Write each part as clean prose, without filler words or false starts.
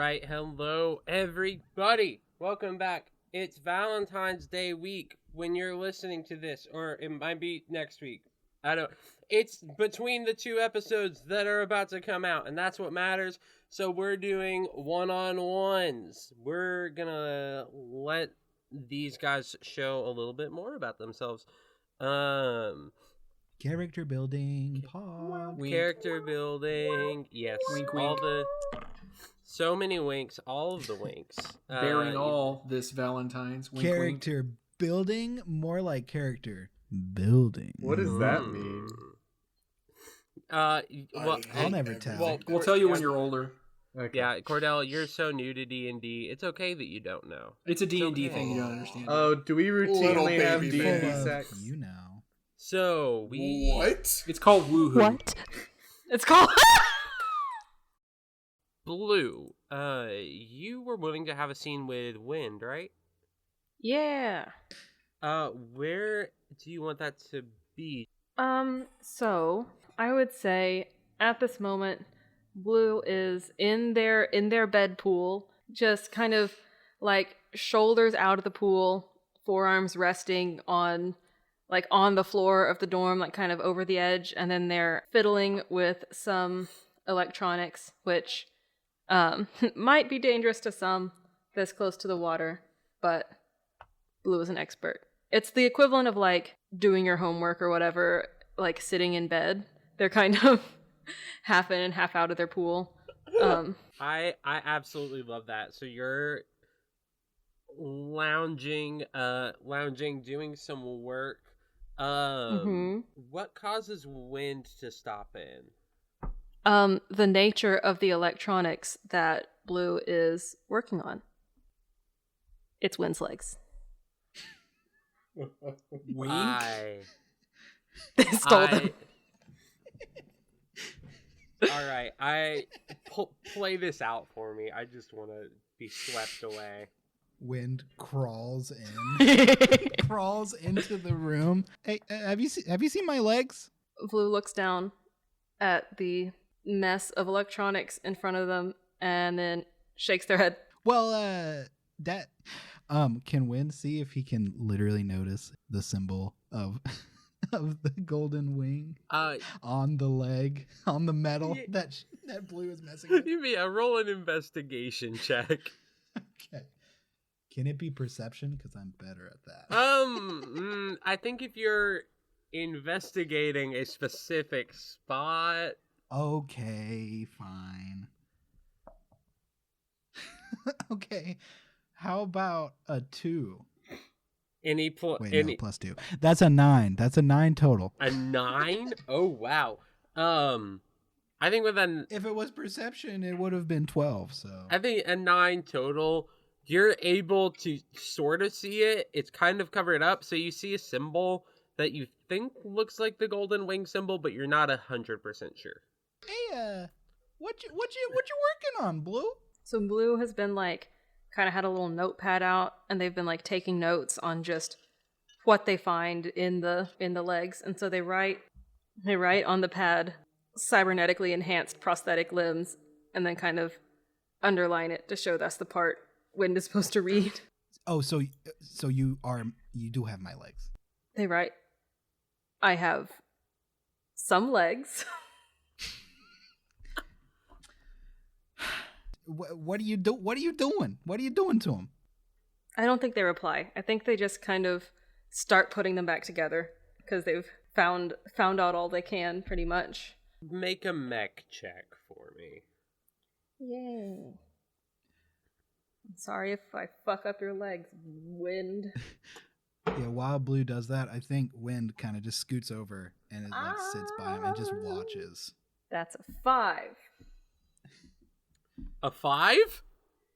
right, hello everybody. Welcome back. It's Valentine's Day week when you're listening to this, or it might be next week. I don't. It's between the two episodes that are about to come out, and that's what matters. So we're doing one-on-ones. We're gonna let these guys show a little bit more about themselves. Character building, character building, yes. Wink, all wink. the so many winks, all of the winks. Bearing all this Valentine's. Wink, character building, more like character building. What does that mean? Well, I'll never tell. Well, We'll tell you when you're older. Okay. Yeah, Cordell, you're so new to D&D. It's okay that you don't know. It's a D&D okay. thing you don't understand. Oh, do we routinely have baby D&D fan. sex? You know. So we What? It's called woohoo. What? It's called... Blue. You were willing to have a scene with Wind, right? Yeah. Where do you want that to be? So I would say at this moment, Blue is in their bed pool, just kind of like shoulders out of the pool, forearms resting on the floor of the dorm, like kind of over the edge, and then they're fiddling with some electronics, which might be dangerous to some this close to the water, but Blue is an expert. It's the equivalent of like doing your homework or whatever, like sitting in bed. They're kind of half in and half out of their pool. I absolutely love that. So you're lounging, doing some work. What causes Wind to stop in? The nature of the electronics that Blue is working on. It's Wind's legs. Wink. They stole them. All right, play this out for me. I just want to be swept away. Wind crawls in, crawls into the room. Hey, have you seen my legs? Blue looks down at the mess of electronics in front of them and then shakes their head. Well, can Wind see if he can literally notice the symbol of the golden wing on the leg, on the metal that Blue is messing with? You mean roll an investigation check? Okay. Can it be perception? Because I'm better at that. I think if you're investigating a specific spot. Okay, fine. Okay. How about a 2? Plus 2. That's a 9. That's a 9 total. A 9? Oh wow. I think if it was perception, it would have been 12. So I think a 9 total. You're able to sort of see it. It's kind of covered up, so you see a symbol that you think looks like the golden wing symbol, but you're not 100% sure. Hey, what you working on, Blue? So Blue has been like kind of had a little notepad out, and they've been like taking notes on just what they find in the legs, and so they write on the pad cybernetically enhanced prosthetic limbs, and then kind of underline it to show that's the part Wind is supposed to read. Oh, so you do have my legs. They write, I have some legs. What are you doing? What are you doing to them? I don't think they reply. I think they just kind of start putting them back together because they've found out all they can, pretty much. Make a mech check for me. Yay. I'm sorry if I fuck up your legs, Wind. Yeah, while Blue does that, I think Wind kind of just scoots over and it like sits by him and just watches. That's a 5. A 5?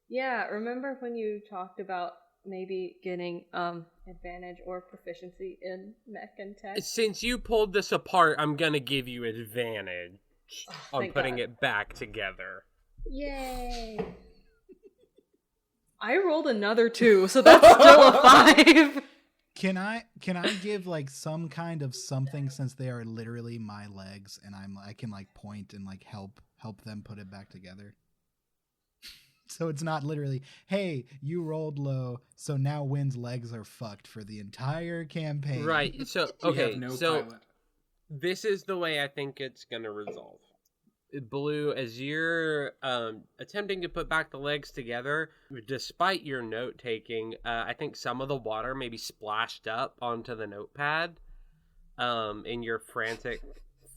Yeah, remember when you talked about maybe getting advantage or proficiency in mech and tech? Since you pulled this apart, I'm gonna give you advantage on putting God. it back together. Yay! I rolled another 2, so that's still a 5. Can I give like some kind of something, since they are literally my legs and I can like point and like help them put it back together? So it's not literally, hey, you rolled low, so now Wynn's legs are fucked for the entire campaign. Right. So We okay. have no So pilot. this is the way I think it's gonna resolve. Blue, as you're attempting to put back the legs together, despite your note taking, I think some of the water maybe splashed up onto the notepad in your frantic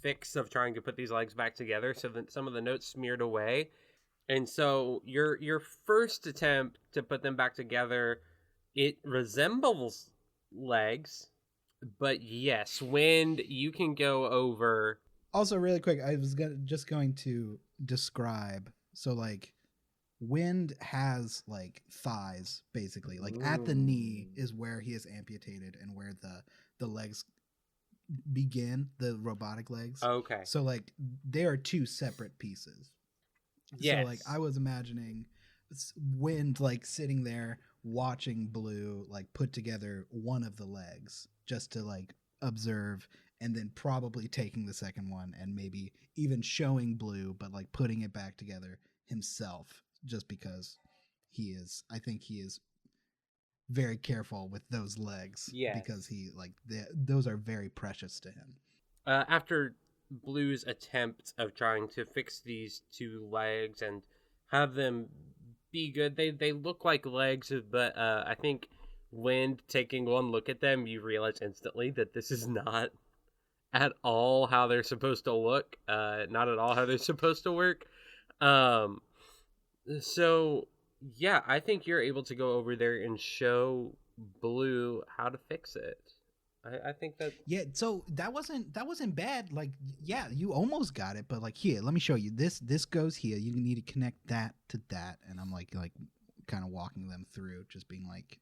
fix of trying to put these legs back together, so that some of the notes smeared away. And so your first attempt to put them back together, it resembles legs, but yes, Wind, you can go over. Also, really quick, I was just going to describe. So, like, Wind has like thighs, basically. Like at the knee is where he is amputated, and where the legs begin, the robotic legs. Okay. So, like, they are two separate pieces. Yes. So, like, I was imagining Wind like sitting there watching Blue like put together one of the legs just to like observe, and then probably taking the second one and maybe even showing Blue, but like putting it back together himself, just because I think he is very careful with those legs. Yes. Because he like those are very precious to him. After Blue's attempt of trying to fix these two legs and have them be good, they look like legs, but I think Wind, taking one look at them, you realize instantly that this is not at all how they're supposed to look, not at all how they're supposed to work. So yeah, I think you're able to go over there and show Blue how to fix it. I think that, yeah. So that wasn't bad. Like, yeah, you almost got it, but like, here, let me show you. This goes here. You need to connect that to that, and I'm like kind of walking them through, just being like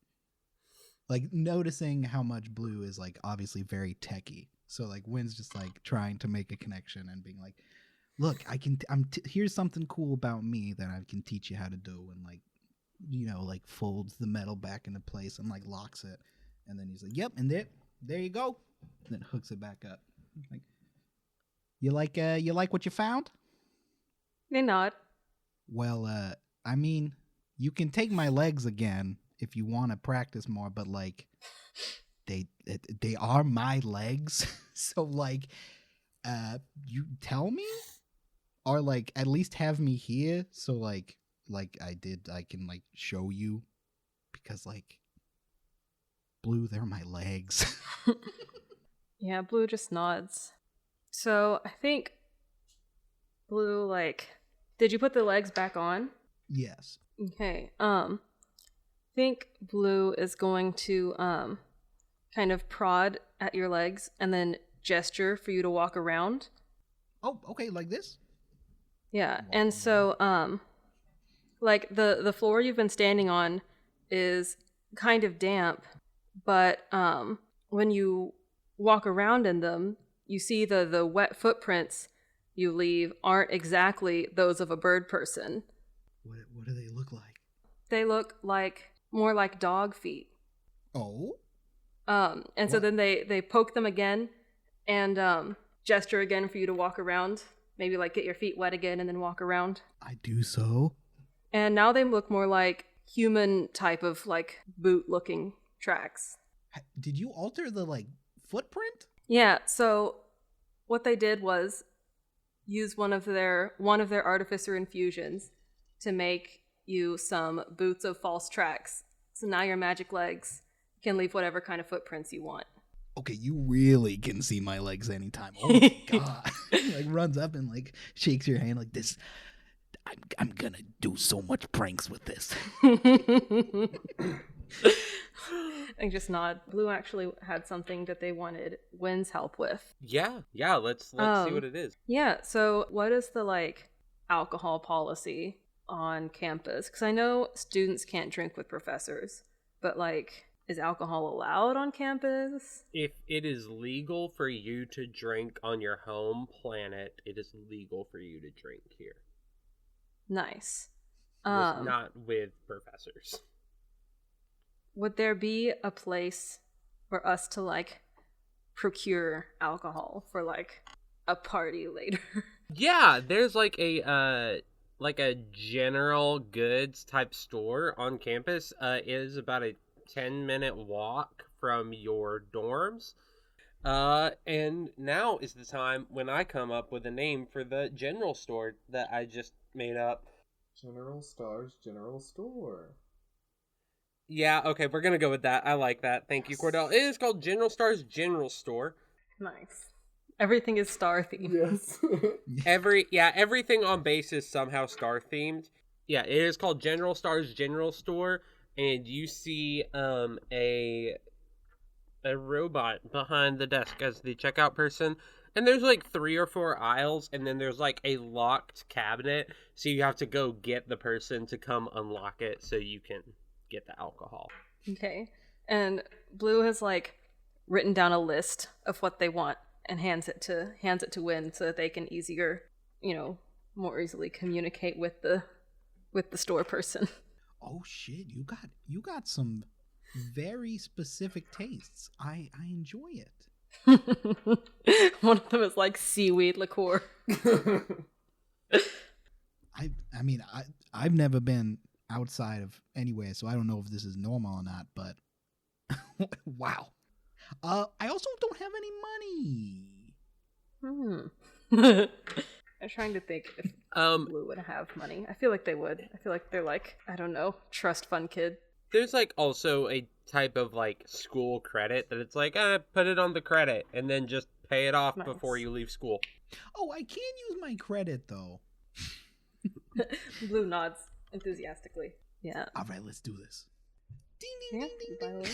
noticing how much Blue is like obviously very techie. So like, Wynn's just like trying to make a connection and being like, look, here's something cool about me that I can teach you how to do, and like, you know, like folds the metal back into place and like locks it, and then he's like, yep, and there you go, and then hooks it back up. Like, you like what you found? They nod. Well, I mean, you can take my legs again if you want to practice more, but like, they are my legs. So like, you tell me, or like at least have me here, so like I can like show you, because like, Blue, they're my legs. Yeah, Blue just nods. So I think Blue, like, did you put the legs back on? Yes. Okay. I think Blue is going to kind of prod at your legs and then gesture for you to walk around. Oh, okay, like this? Yeah. And so like the floor you've been standing on is kind of damp, but when you walk around in them, you see the wet footprints you leave aren't exactly those of a bird person. What do they look like? They look like more like dog feet. Oh? And so then they poke them again and gesture again for you to walk around. Maybe like get your feet wet again and then walk around. I do so. And now they look more like human type of like boot looking tracks. Did you alter the like footprint? Yeah, so what they did was use one of their artificer infusions to make you some boots of false tracks. So now your magic legs can leave whatever kind of footprints you want. Okay, you really can see my legs anytime. Oh my god. Like runs up and like shakes your hand like this. I'm gonna do so much pranks with this. And just nod. Blue actually had something that they wanted Wynn's help with. yeah, let's see what it is. Yeah, so what is the like alcohol policy on campus? Because I know students can't drink with professors, but like, is alcohol allowed on campus? If it is legal for you to drink on your home planet, it is legal for you to drink here. Nice. Just not with professors. Would there be a place for us to like procure alcohol for like a party later? Yeah, there's like a like a general goods type store on campus. It is about a 10-minute walk from your dorms. And now is the time when I come up with a name for the general store that I just made up. General Stars General Store. Yeah, okay, we're gonna go with that. I like that. Thank you, Cordell. It is called General Stars General Store. Nice. Everything is star themed. Yes. Everything on base is somehow star themed. Yeah, it is called General Stars General Store, and you see a robot behind the desk as the checkout person. And there's like 3 or 4 aisles, and then there's like a locked cabinet, so you have to go get the person to come unlock it so you can get the alcohol. Okay. And Blue has like written down a list of what they want and hands it to Win so that they can more easily communicate with the store person. Oh shit, you got some very specific tastes. I enjoy it. One of them is like seaweed liqueur. I've never been outside of anywhere, so I don't know if this is normal or not, but wow. I also don't have any money. I'm trying to think if Blue would have money. I feel like they would. I feel like they're like, I don't know, trust fund kid. There's like also a type of like school credit that it's like, put it on the credit and then just pay it off before you leave school. Oh, I can use my credit though. Blue nods enthusiastically. Yeah. All right, let's do this. Ding ding ding ding ding.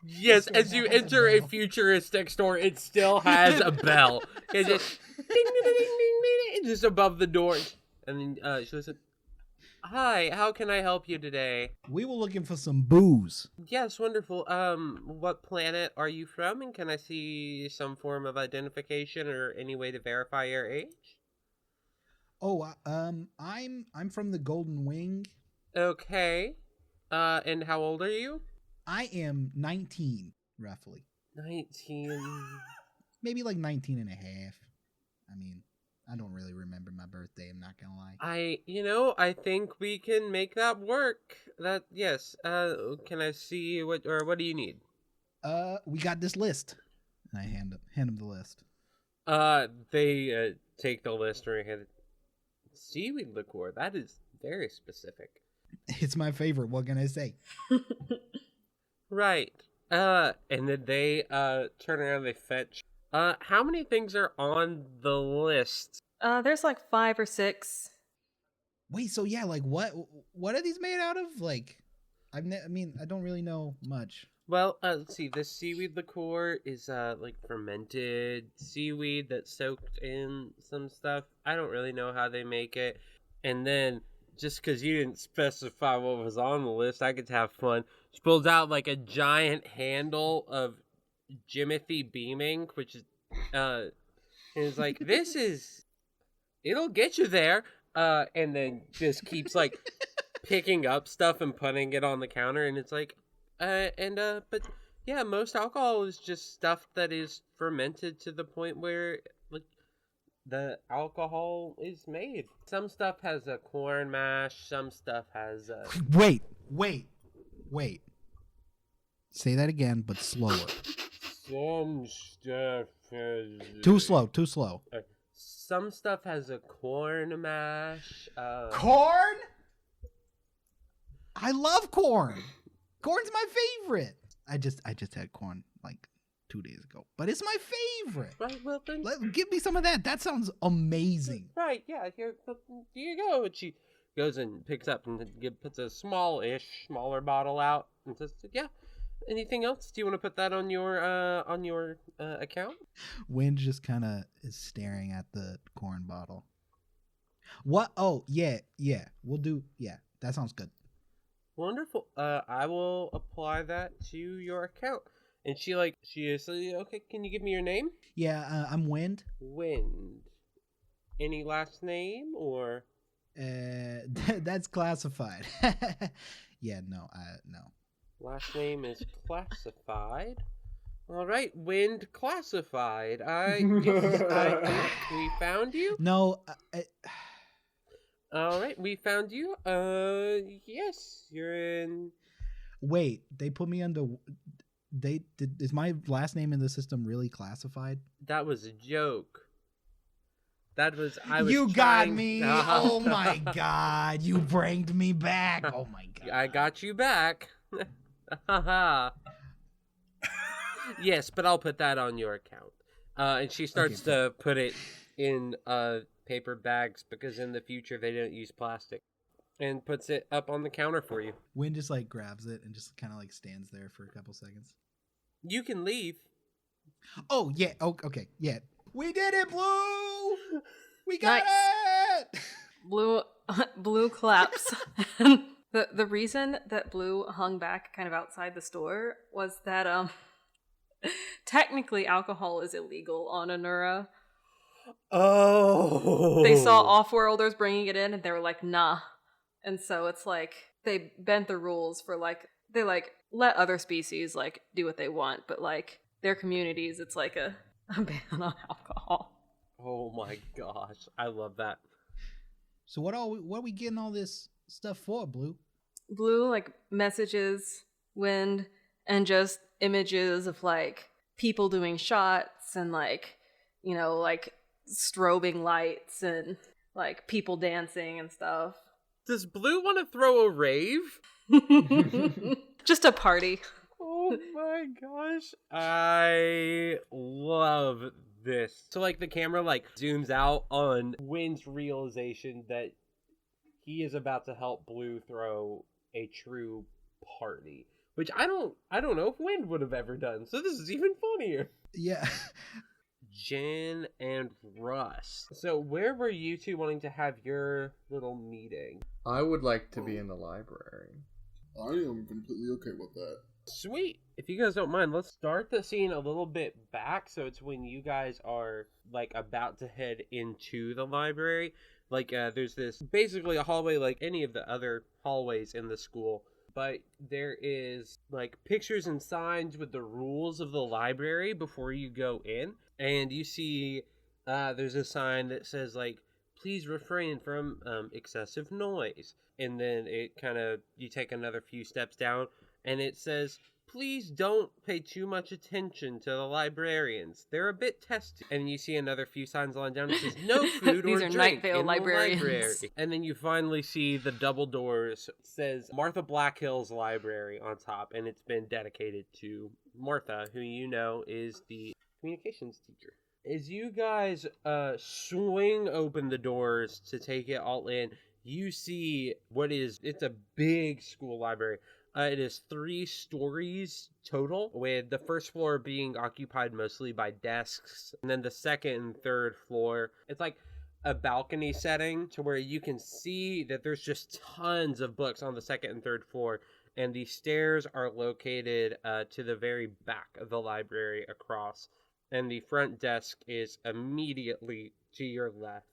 Yes, as you enter a futuristic store, it still has a bell. It's just ding ding ding ding ding, just above the doors. And then she said, "Hi, how can I help you today?" We were looking for some booze. Yes, wonderful. What planet are you from, and can I see some form of identification or any way to verify your age? Oh, I'm from the Golden Wing. Okay. And how old are you? I am 19, roughly. 19. Maybe like 19 and a half. I mean, I don't really remember my birthday, I'm not gonna lie. I think we can make that work. Yes. Can I see what do you need? We got this list. And I hand him the list. They take the list and hand it. Seaweed liqueur. That is very specific. It's my favorite. What can I say? Right. And then they turn around. They fetch. How many things are on the list? There's like 5 or 6. Wait, so yeah, like what are these made out of? Like, I don't really know much. Well, let's see. This seaweed liqueur is like fermented seaweed that's soaked in some stuff. I don't really know how they make it. And then, just because you didn't specify what was on the list, I get to have fun. She pulls out like a giant handle of Jimothy Beaming, which is, and it's like, it'll get you there. And then just keeps like picking up stuff and putting it on the counter, and it's like, but yeah, most alcohol is just stuff that is fermented to the point where like the alcohol is made. Some stuff has a corn mash, some stuff has a... Wait. Say that again, but slower. Some stuff has... Too slow. Some stuff has a corn mash. Corn? I love corn. Corn's my favorite. I just had corn like 2 days ago, but it's my favorite. Right, well then, give me some of that. That sounds amazing. Right, yeah. Here you go. And she goes and picks up and puts a smaller bottle out and says, "Yeah. Anything else? Do you want to put that on your account?" Wynn just kind of is staring at the corn bottle. What? Oh, yeah. We'll do. Yeah, that sounds good. Wonderful. I will apply that to your account. And she is okay. Can you give me your name? Yeah, I'm Wind. Wind. Any last name or? That's classified. Yeah, no. Last name is classified. All right, Wind classified. I think we found you. No. All right, we found you. Yes, you're in. Wait, they put me under. Is my last name in the system really classified? That was a joke. You got me. Oh my god, you bringed me back. Oh my god. I got you back. Yes, but I'll put that on your account. And she starts to put it in paper bags because in the future they don't use plastic. And puts it up on the counter for you. Wynn just like grabs it and just kind of like stands there for a couple seconds. You can leave. Oh yeah. Oh, okay. Yeah. We did it, Blue. We got it. Blue claps. The reason that Blue hung back kind of outside the store was that technically alcohol is illegal on Anura. Oh. They saw off-worlders bringing it in and they were like, nah. And so it's like they bent the rules for like they like let other species like do what they want, but like their communities it's like a ban on alcohol. Oh my gosh, I love that. So what are we getting all this stuff for, Blue? Blue like messages, wind, and just images of like people doing shots and like, you know, like strobing lights and like people dancing and stuff. Does Blue want to throw a rave? Just a party. Oh my gosh. I love this. So like the camera like zooms out on Wynn's realization that he is about to help Blue throw a true party. Which I don't know if Wynn would have ever done. So this is even funnier. Yeah. Gjin and Russ. So where were you two wanting to have your little meeting? I would like to be in the library. I am completely okay with that. Sweet. If you guys don't mind, let's start the scene a little bit back. So it's when you guys are like about to head into the library. Like there's this basically a hallway like any of the other hallways in the school. But there is like pictures and signs with the rules of the library before you go in. And you see there's a sign that says like, please refrain from excessive noise. And then it kind of, you take another few steps down and it says, please don't pay too much attention to the librarians. They're a bit testy. And you see another few signs lying down. It says, no food These or are drink Night Vale in librarians. the library. And then you finally see the double doors. It says Martha Blackhill's library on top. And it's been dedicated to Martha, who you know is the communications teacher. As you guys swing open the doors to take it all in, you see it's a big school library. It is 3 stories total, with the first floor being occupied mostly by desks, and then the second and third floor, it's like a balcony setting to where you can see that there's just tons of books on the second and third floor, and the stairs are located to the very back of the library across, and the front desk is immediately to your left.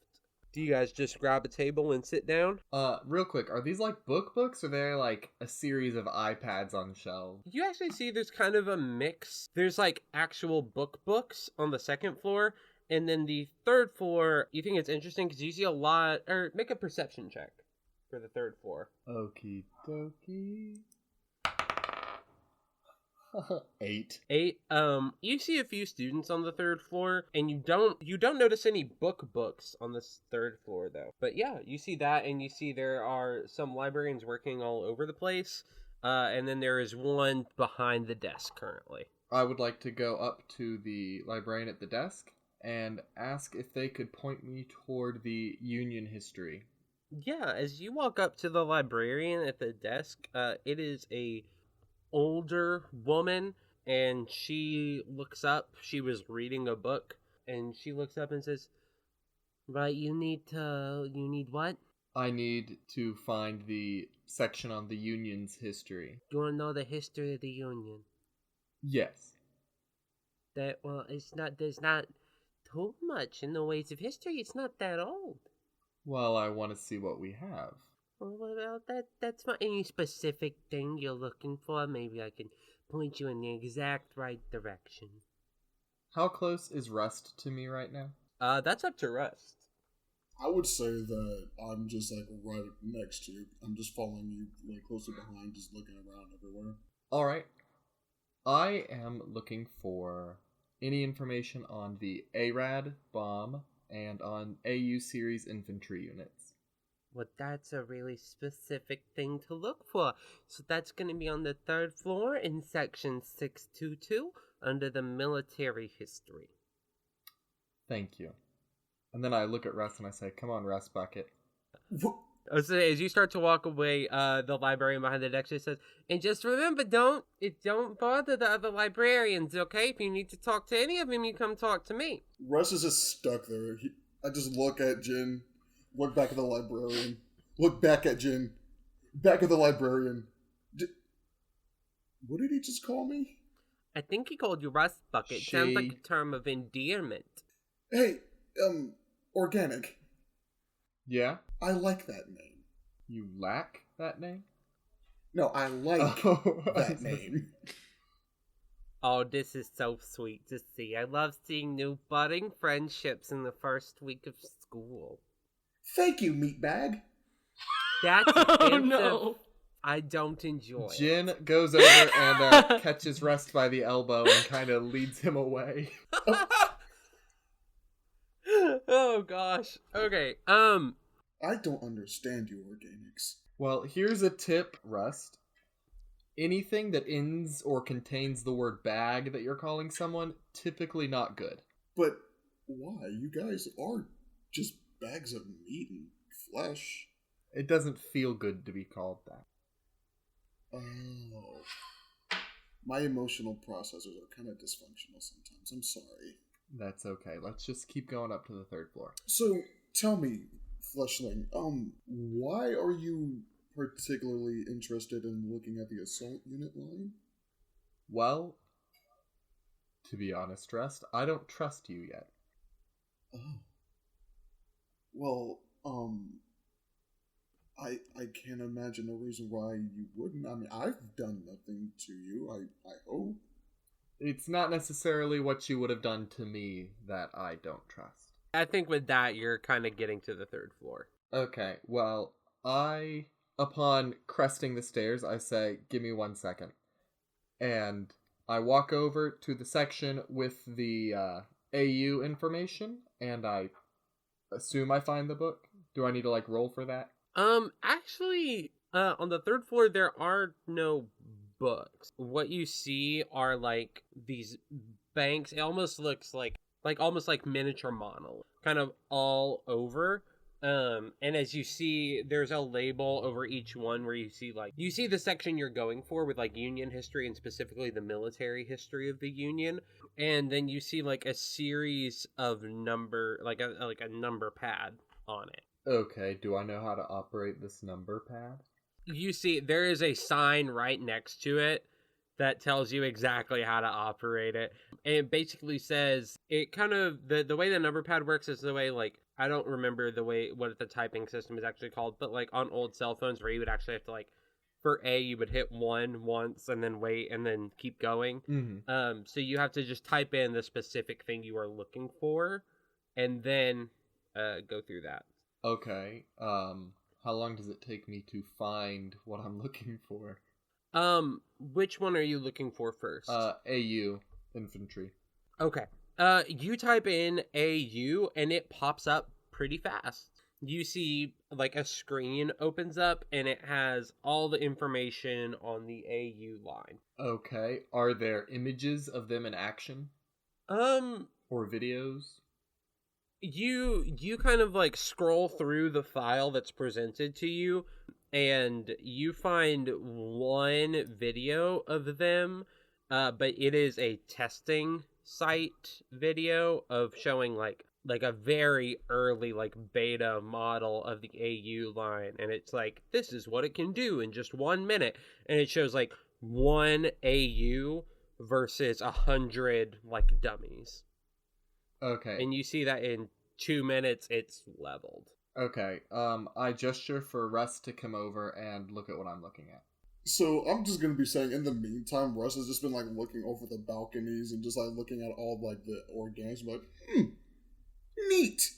Do you guys just grab a table and sit down? Real quick, are these like books or they're like a series of iPads on shelves? You actually see there's kind of a mix. There's like actual books on the second floor, and then the third floor, you think it's interesting because you see a lot, or make a perception check for the third floor. Okie dokie. 8. You see a few students on the third floor, and you don't notice any books on this third floor though. But yeah, you see that, and you see there are some librarians working all over the place, and then there is one behind the desk currently. I would like to go up to the librarian at the desk and ask if they could point me toward the Union history. Yeah, as you walk up to the librarian at the desk, it is a older woman, and she looks up. She was reading a book, and she looks up and says, right, you need what? I need to find the section on the Union's history. You want to know the history of the Union? Yes. There's not too much in the ways of history. It's not that old. Well, I want to see what we have. Well, that's not any specific thing you're looking for. Maybe I can point you in the exact right direction. How close is Rust to me right now? That's up to Rust. I would say that I'm just like right next to you. I'm just following you like closely behind, just looking around everywhere. All right. I am looking for any information on the ARAD bomb and on AU series infantry units. Well, that's a really specific thing to look for. So that's going to be on the 3rd floor in section 622 under the military history. Thank you. And then I look at Russ and I say, come on, Russ Bucket. So as you start to walk away, the librarian behind the desk just says, and just remember, don't bother the other librarians, okay? If you need to talk to any of them, you come talk to me. Russ is just stuck there. I just look at Gjin, look back at the librarian, look back at Gjin, back at the librarian. What did he just call me? I think he called you Rust Bucket. Sounds like a term of endearment. Hey, Organic. Yeah? I like that name. You lack that name? No, I like that name. Oh, this is so sweet to see. I love seeing new budding friendships in the first week of school. Thank you, meatbag. That's Oh, no. I don't enjoy it. Jin goes over and catches Rust by the elbow and kind of leads him away. Oh gosh. Okay. I don't understand you, Organics. Well, here's a tip, Rust. Anything that ends or contains the word bag that you're calling someone, typically not good. But why? You guys are just bags of meat and flesh. It doesn't feel good to be called that. Oh. My emotional processors are kind of dysfunctional sometimes. I'm sorry. That's okay. Let's just keep going up to the 3rd floor. So, tell me, Fleshling, why are you particularly interested in looking at the assault unit line? Well, to be honest, Rust, I don't trust you yet. Oh. Well, I can't imagine a reason why you wouldn't. I mean, I've done nothing to you, I hope. It's not necessarily what you would have done to me that I don't trust. I think with that, you're kind of getting to the 3rd floor. Okay, well, upon cresting the stairs, I say, give me 1 second. And I walk over to the section with the AU information, and I assume I find the book. Do I need to, roll for that? Actually, on the 3rd floor, there are no books. What you see are, these banks. It almost looks like almost like miniature monolith, kind of all over. And as you see, there's a label over each one where you see the section you're going for with Union history and specifically the military history of the Union. And then you see a series of number, a number pad on it. Okay, do I know how to operate this number pad? You see, there is a sign right next to it that tells you exactly how to operate it. And it basically says, it kind of, the way the number pad works is the way, I don't remember what the typing system is actually called, but on old cell phones where you would actually have to for A, you would hit 1 once and then wait and then keep going. Mm-hmm. So you have to just type in the specific thing you are looking for and then go through that. Okay. How long does it take me to find what I'm looking for? Which one are you looking for first? AU infantry. Okay. You type in AU and it pops up pretty fast. You see a screen opens up and it has all the information on the AU line. Okay. Are there images of them in action? Or videos? You kind of scroll through the file that's presented to you and you find one video of them, but it is a testing site video of showing a very early beta model of the AU line, and it's this is what it can do in just 1 minute, and it shows 1 AU versus 100 dummies. Okay. And you see that in 2 minutes, it's leveled. Okay. I gesture for Russ to come over and look at what I'm looking at. So I'm just gonna be saying, in the meantime, Russ has just been looking over the balconies and just looking at all the organics, neat.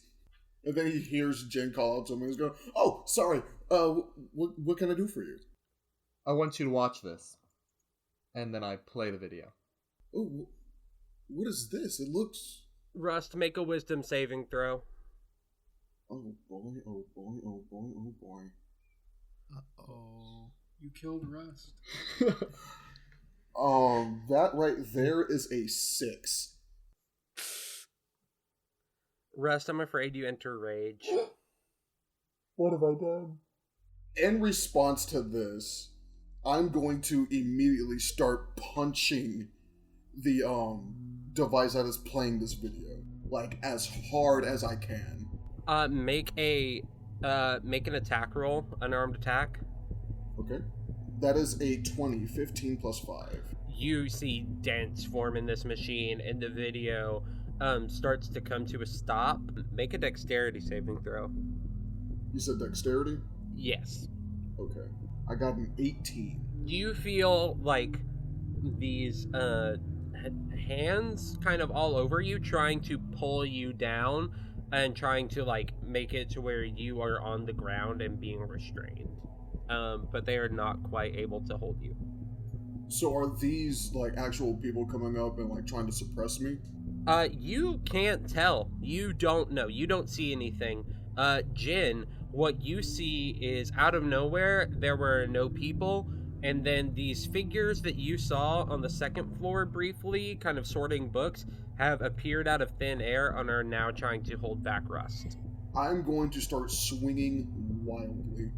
And then he hears Gjin call out to him and he's going, "Oh, sorry. What can I do for you?" I want you to watch this. And then I play the video. Oh, what is this? It looks... Rust, make a wisdom saving throw. Oh boy, oh boy, oh boy, oh boy. Uh-oh. You killed Rust. That right there is a 6. Rust, I'm afraid you enter rage. What have I done? In response to this, I'm going to immediately start punching the device that is playing this video, like as hard as I can. Make an attack roll, unarmed attack. Okay. That is a 20, 15 plus 5. You see dents form in this machine, and the video starts to come to a stop. Make a dexterity saving throw. You said dexterity? Yes. Okay. I got an 18. You feel like these hands kind of all over you, trying to pull you down and trying to like make it to where you are on the ground and being restrained. But they are not quite able to hold you. So are these like actual people coming up and like trying to suppress me? You can't tell. You don't know. You don't see anything. Gjin, what you see is out of nowhere, there were no people, and then these figures that you saw on the second floor briefly, kind of sorting books, have appeared out of thin air and are now trying to hold back Rust. I'm going to start swinging wildly.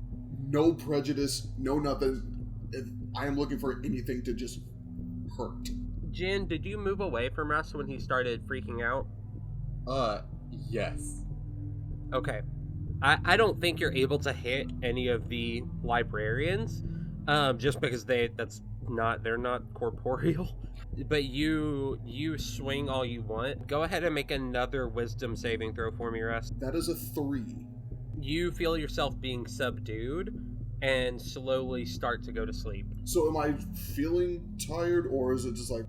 No prejudice, no nothing. I am looking for anything to just hurt. Gjin, did you move away from Rust when he started freaking out? Yes. Okay. I don't think you're able to hit any of the librarians, just because they're not corporeal. But you swing all you want. Go ahead and make another wisdom saving throw for me, Rust. That is a 3. You feel yourself being subdued and slowly start to go to sleep. So am I feeling tired, or is it just like,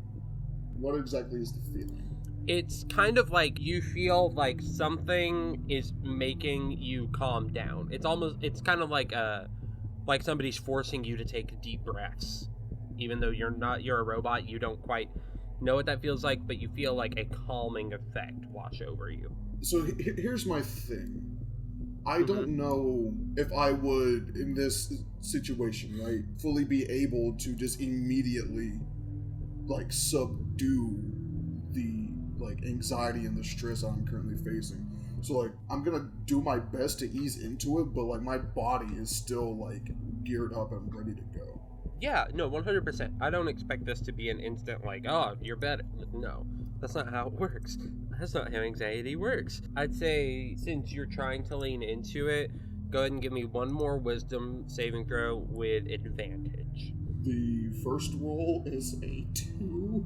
what exactly is the feeling? It's kind of like you feel like something is making you calm down. It's kind of like somebody's forcing you to take deep breaths. Even though you're a robot, you don't quite know what that feels like, but you feel like a calming effect wash over you. So here's my thing. I don't know if I would, in this situation, right, fully be able to just immediately, like, subdue the, like, anxiety and the stress I'm currently facing. So, like, I'm gonna do my best to ease into it, but, like, my body is still, like, geared up and ready to go. Yeah, no, 100%. I don't expect this to be an instant, like, oh, you're better. No, that's not how it works. That's not how anxiety works. I'd say, since you're trying to lean into it, go ahead and give me one more wisdom saving throw with advantage. The first roll is a 2.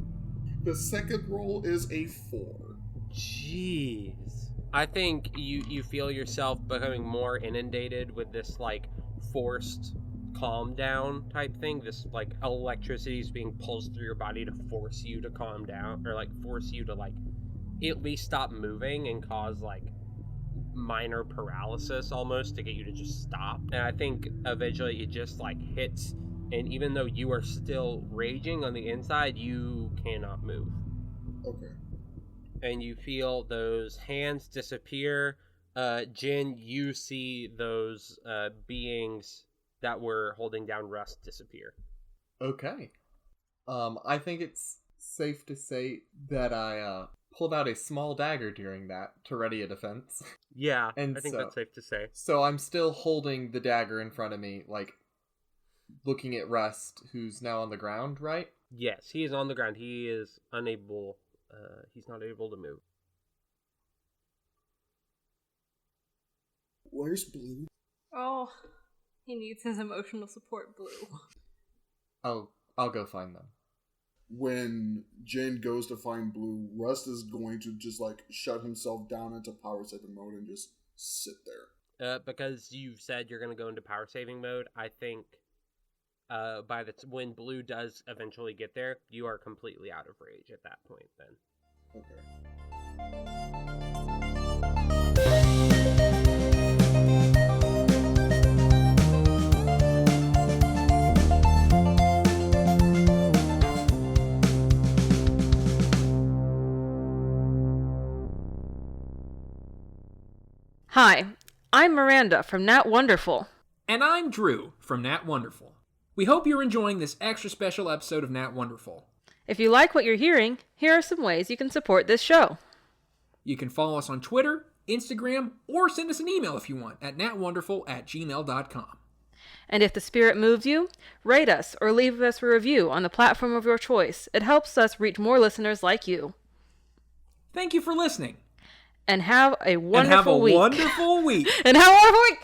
The second roll is a 4. Jeez. I think you feel yourself becoming more inundated with this, like, forced calm down type thing. This, like, electricity is being pulsed through your body to force you to calm down, or, like, force you to, like, at least stop moving and cause, like, minor paralysis almost to get you to just stop. And I think eventually it just, like, hits, and even though you are still raging on the inside, you cannot move. Okay. And you feel those hands disappear. Gjin, you see those beings that were holding down Rust disappear. Okay. I think it's safe to say that I pulled out a small dagger during that to ready a defense. Yeah, And I think so- that's safe to say. So I'm still holding the dagger in front of me, like, looking at Rust, who's now on the ground, right? Yes, he is on the ground. He is unable, he's not able to move. Where's Blue? Oh, he needs his emotional support, Blue. I'll go find them. When Gjin goes to find Blue, Rust is going to just, like, shut himself down into power saving mode and just sit there. Because you've said you're going to go into power saving mode, I think when Blue does eventually get there, you are completely out of rage at that point then. Okay. Hi, I'm Miranda from Nat Wonderful. And I'm Drew from Nat Wonderful. We hope you're enjoying this extra special episode of Nat Wonderful. If you like what you're hearing, here are some ways you can support this show. You can follow us on Twitter, Instagram, or send us an email if you want at natwonderful@gmail.com. And if the spirit moves you, rate us or leave us a review on the platform of your choice. It helps us reach more listeners like you. Thank you for listening. And have a wonderful week. Wonderful week. And have a wonderful week.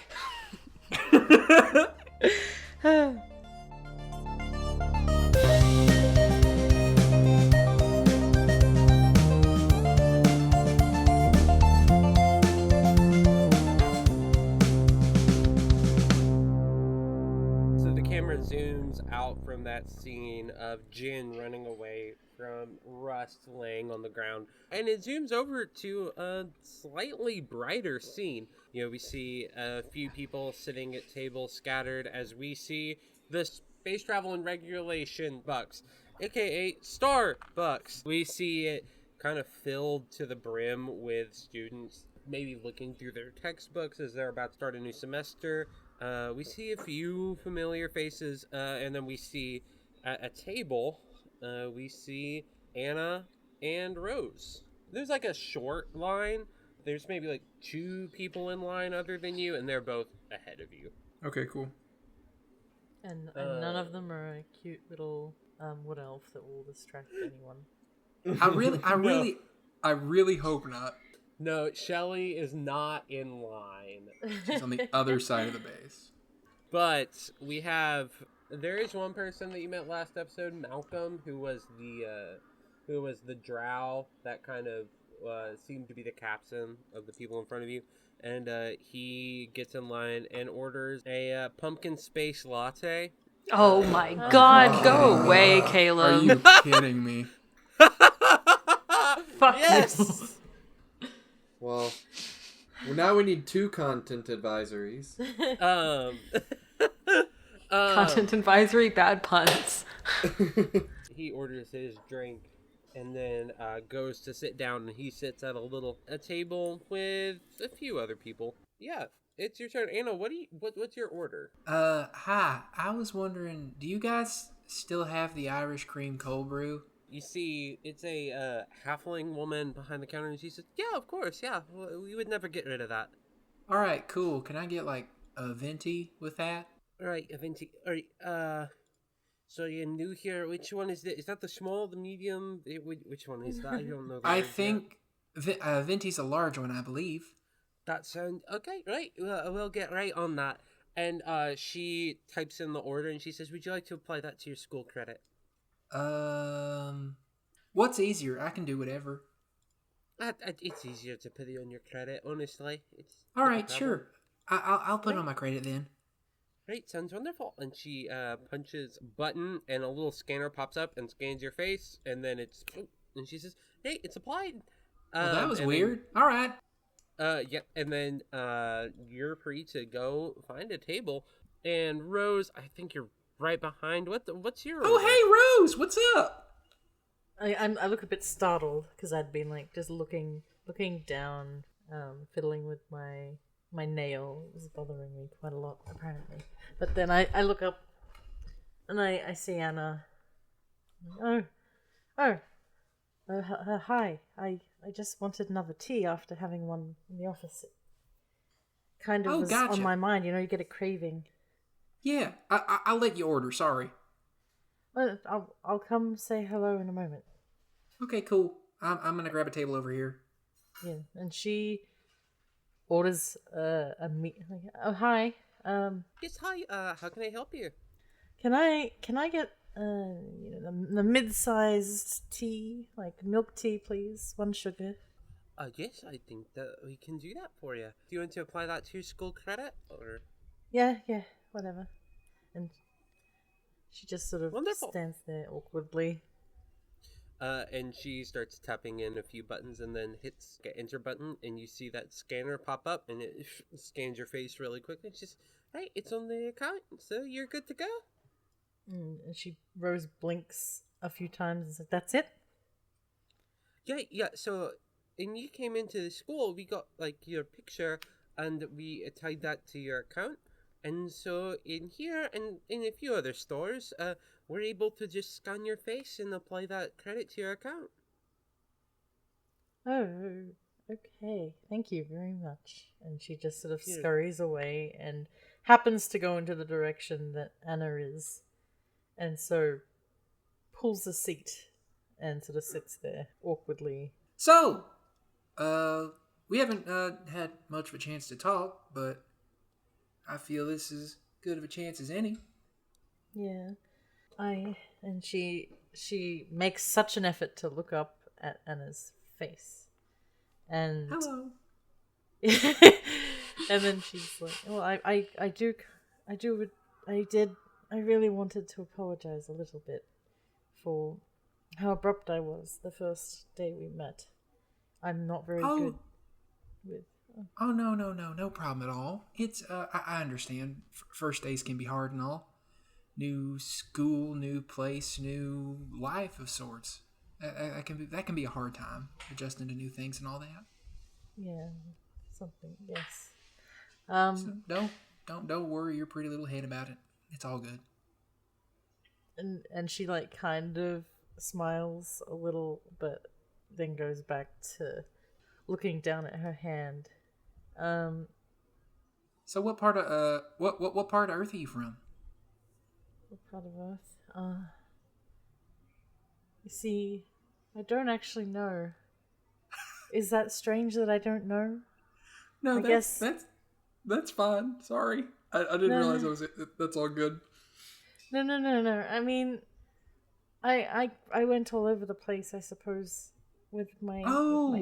Zooms out from that scene of Gjin running away from Rust laying on the ground, and it zooms over to a slightly brighter scene. You know, we see a few people sitting at tables scattered as we see the Space Travel and Regulation Bucks, aka Starbucks. We see it kind of filled to the brim with students maybe looking through their textbooks as they're about to start a new semester. We see a few familiar faces, and then we see at a table, we see Anna and Rose. There's like a short line. There's maybe like 2 people in line other than you, and they're both ahead of you. Okay, cool. And none of them are a cute little wood elf that will distract anyone. I really hope not. No, Shelly is not in line. She's on the other side of the base. But there is one person that you met last episode, Malcolm, who was the drow that kind of seemed to be the captain of the people in front of you. And he gets in line and orders a pumpkin space latte. Oh my god, go away, Caleb. Are you kidding me? Fuck yes! Well, now we need 2 content advisories. Content advisory, bad puns. He orders his drink and then goes to sit down, and he sits at a table with a few other people. Yeah, it's your turn. Anna, what's your order? Hi. I was wondering, do you guys still have the Irish cream cold brew? You see, it's a halfling woman behind the counter, and she says, "Yeah, of course, yeah. We would never get rid of that." All right, cool. Can I get like a venti with that? All right, a venti. All right. So you're new here. Which one is it? Is that the small, the medium? Which one is that? I don't know. I think venti's a large one, I believe. That sounds okay. Right. We'll get right on that. And she types in the order, and she says, "Would you like to apply that to your school credit?" What's easier? I can do whatever. It's easier to put it on your credit, honestly. All right, sure. I'll put it on my credit then. Right, sounds wonderful. And she punches a button, and a little scanner pops up and scans your face, and then and she says, "Hey, it's applied." Well, that was weird. All right. Yeah, and then you're free to go find a table. And Rose, I think you're right behind. What's your order? Oh, hey, Rose, what's up? I look a bit startled because I'd been like just looking down, fiddling with my nail. It was bothering me quite a lot apparently. But then I look up and I see Anna. Hi. I just wanted another tea after having one in the office. It kind of was gotcha. on my mind. You get a craving. Yeah, I'll let you order. Sorry. I'll come say hello in a moment. Okay, cool. I'm gonna grab a table over here. Yeah, and she orders a meat. Oh, hi. Yes, hi. How can I help you? Can I get the mid-sized tea, like milk tea, please? 1 sugar. Yes, I think that we can do that for you. Do you want to apply that to your school credit, or? Yeah, whatever. And she just sort of Wonderful. stands there awkwardly. And she starts tapping in a few buttons and then hits the enter button, and you see that scanner pop up, and it scans your face really quickly. She's hey, it's on the account, so you're good to go. And Rose blinks a few times and says, "That's it?" Yeah. So, and you came into the school. We got like your picture. and we tied that to your account. And so in here and in a few other stores, we're able to just scan your face and apply that credit to your account. Oh, okay. Thank you very much. And she just sort of scurries away and happens to go into the direction that Anna is. And so pulls a seat and sort of sits there awkwardly. So, we haven't had much of a chance to talk, but I feel this is good of a chance as any. Yeah. And she makes such an effort to look up at Anna's face. And hello. And then she's like, well, I really wanted to apologize a little bit for how abrupt I was the first day we met. I'm not very good with... Oh, no problem at all. It's, I understand. First days can be hard and all. New school, new place, new life of sorts. That can be a hard time, adjusting to new things and all that. Yeah, something, yes. So don't worry your pretty little head about it. It's all good. And she like kind of smiles a little, but then goes back to looking down at her hand. So what part of what part of Earth are you from? What part of Earth? You see, I don't actually know. Is that strange that I don't know? No, that's fine. Sorry, I didn't realize that was it. That's all good. No. I mean, I went all over the place, I suppose, with my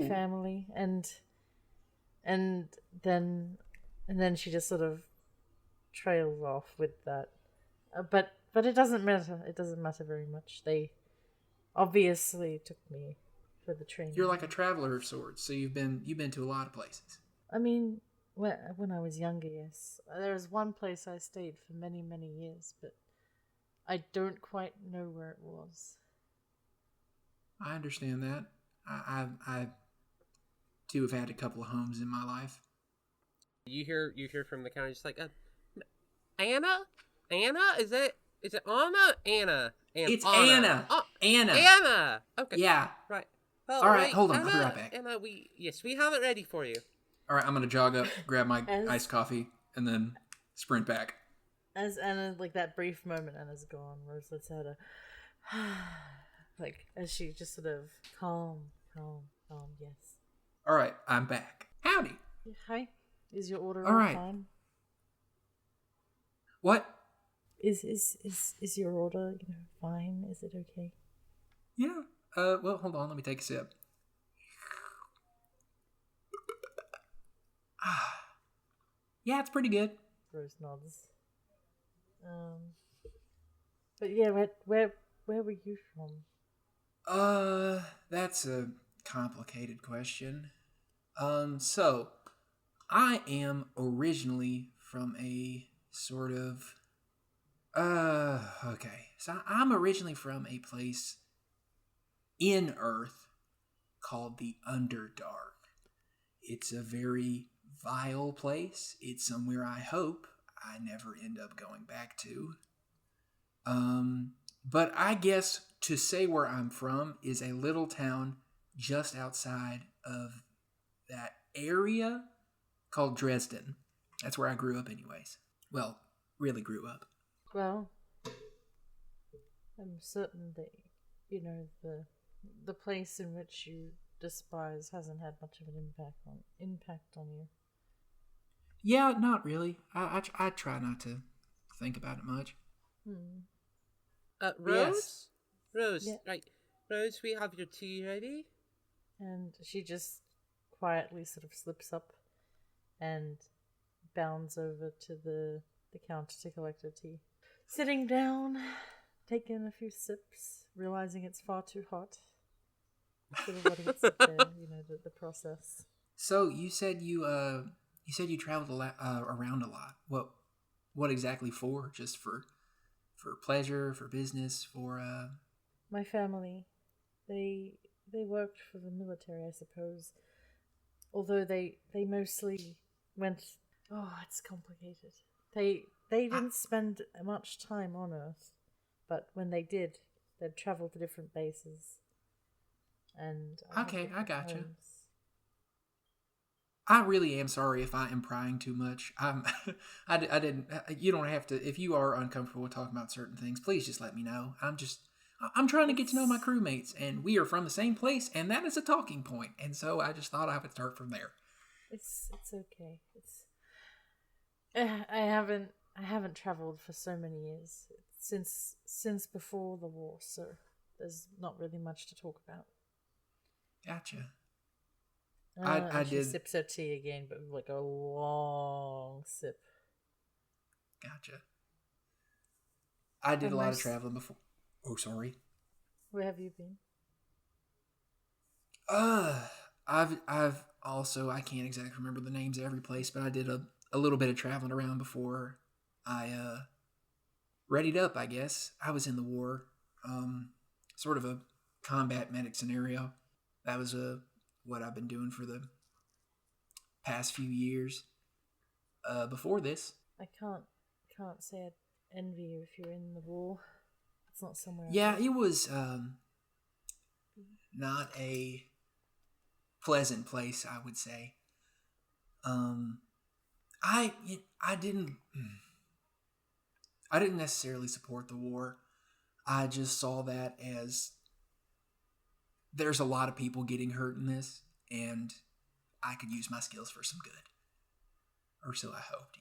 family, and then she just sort of trails off with that. But it doesn't matter. It doesn't matter very much. They obviously took me for the training. You're like a traveler of sorts, so you've been to a lot of places. I mean, when I was younger, yes. There was one place I stayed for many, many years, but I don't quite know where it was. I understand that. I too have had a couple of homes in my life. You hear from the county just like, Anna? Is it Anna? Anna. It's Anna. Anna. Anna. Okay. Yeah. Right. Well, all right, hold on. Anna, I'll be right back. Anna, we have it ready for you. All right, I'm gonna jog up, grab my iced coffee, and then sprint back. As Anna, like that brief moment, Anna's gone. Rose lets out a like as she just sort of calm. Yes. All right, I'm back. Howdy. Hi. Is your order all right? Fine? What? Is your order fine? Is it okay? Yeah. Well, hold on. Let me take a sip. Yeah, it's pretty good. Rose nods. But yeah, where were you from? That's a complicated question. So I am originally from a sort of okay. So I'm originally from a place in Earth called the Underdark. It's a very vile place. It's somewhere I hope I never end up going back to. But I guess to say where I'm from is a little town just outside of that area called Dresden. That's where I grew up anyways. Well, really grew up. Well, I'm certain that, the place in which you despise hasn't had much of an impact on you. Yeah, not really. I try not to think about it much. Rose? Yes. Rose, yeah. Right. Rose, we have your tea ready. And she just quietly sort of slips up and bounds over to the counter to collect her tea. Sitting down, taking a few sips, realizing it's far too hot. Sort of letting it sit there, the process. So you said you traveled around a lot. What exactly for? Just for pleasure, for business, for My family, they worked for the military, I suppose. Although they mostly went. Oh, it's complicated. They didn't spend much time on Earth, but when they did, they'd travel to different bases. And okay, I gotcha. I really am sorry if I am prying too much. I didn't. You don't have to. If you are uncomfortable with talking about certain things, please just let me know. I'm trying to get to know my crewmates, and we are from the same place, and that is a talking point. And so I just thought I would start from there. It's okay. I haven't traveled for so many years since before the war, so there's not really much to talk about. Gotcha. She sips her tea again, but like a long sip. Gotcha. I did a lot of traveling before. Oh, sorry. Where have you been? I've also, I can't exactly remember the names of every place, but I did a little bit of traveling around before I readied up, I guess. I was in the war, sort of a combat medic scenario. That was what I've been doing for the past few years. Before this, I can't say I'd envy you if you're in the war. It's not somewhere. Yeah, it was not a pleasant place, I would say. I didn't necessarily support the war. I just saw that as there's a lot of people getting hurt in this, and I could use my skills for some good. Or so I hoped,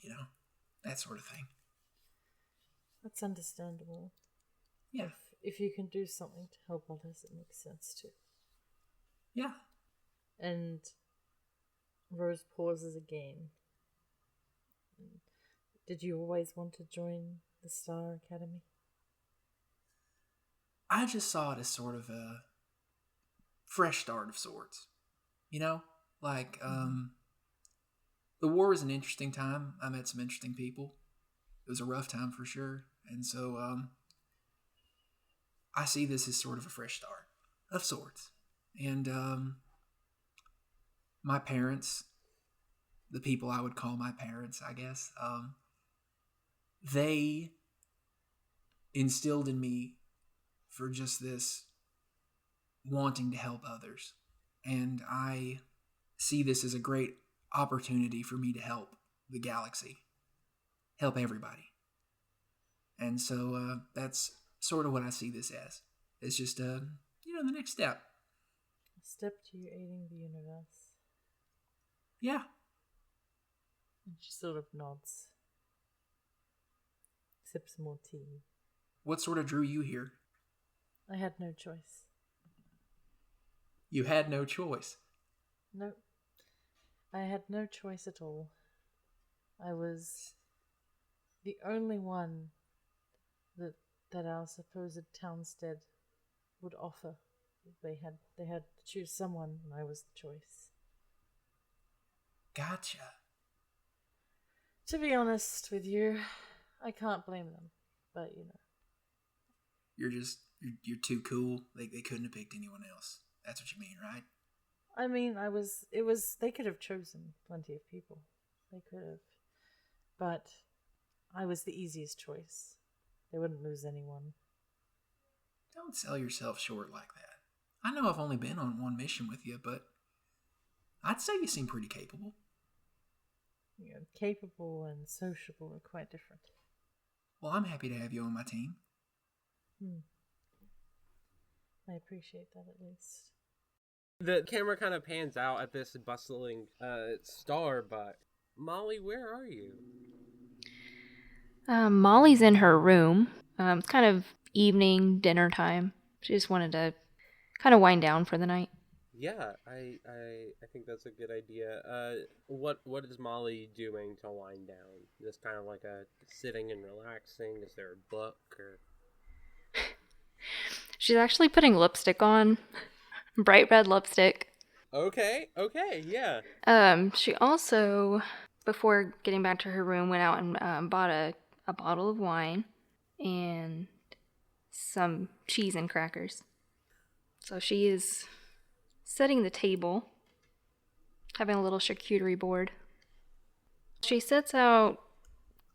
that sort of thing. That's understandable. Yeah. If you can do something to help others, it makes sense too. Yeah. And Rose pauses again. Did you always want to join the Star Academy? I just saw it as sort of a fresh start of sorts. The war was an interesting time. I met some interesting people. It was a rough time for sure. And so I see this as sort of a fresh start of sorts. And my parents, the people I would call my parents, I guess, they instilled in me for just this wanting to help others. And I see this as a great opportunity for me to help the galaxy, help everybody. And so that's sort of what I see this as. It's just, the next step. A step to you aiding the universe. Yeah. And she sort of nods. Sips more tea. What sort of drew you here? I had no choice. You had no choice? No. I had no choice at all. I was the only one that our supposed townstead would offer. They had to choose someone, and I was the choice. Gotcha. To be honest with you, I can't blame them, but You're too cool. They couldn't have picked anyone else. That's what you mean, right? I mean, they could have chosen plenty of people. They could have. But I was the easiest choice. They wouldn't lose anyone. Don't sell yourself short like that. I know I've only been on one mission with you, but I'd say you seem pretty capable. Capable and sociable are quite different. Well, I'm happy to have you on my team. I appreciate that at least. The camera kind of pans out at this bustling star, but Molly, where are you? Molly's in her room. It's kind of evening, dinner time. She just wanted to kind of wind down for the night. Yeah, I think that's a good idea. What is Molly doing to wind down? Just kind of like a sitting and relaxing? Is there a book or? She's actually putting lipstick on, bright red lipstick. Okay, yeah. She also, before getting back to her room, went out and bought a bottle of wine and some cheese and crackers. So she is setting the table, having a little charcuterie board. She sets out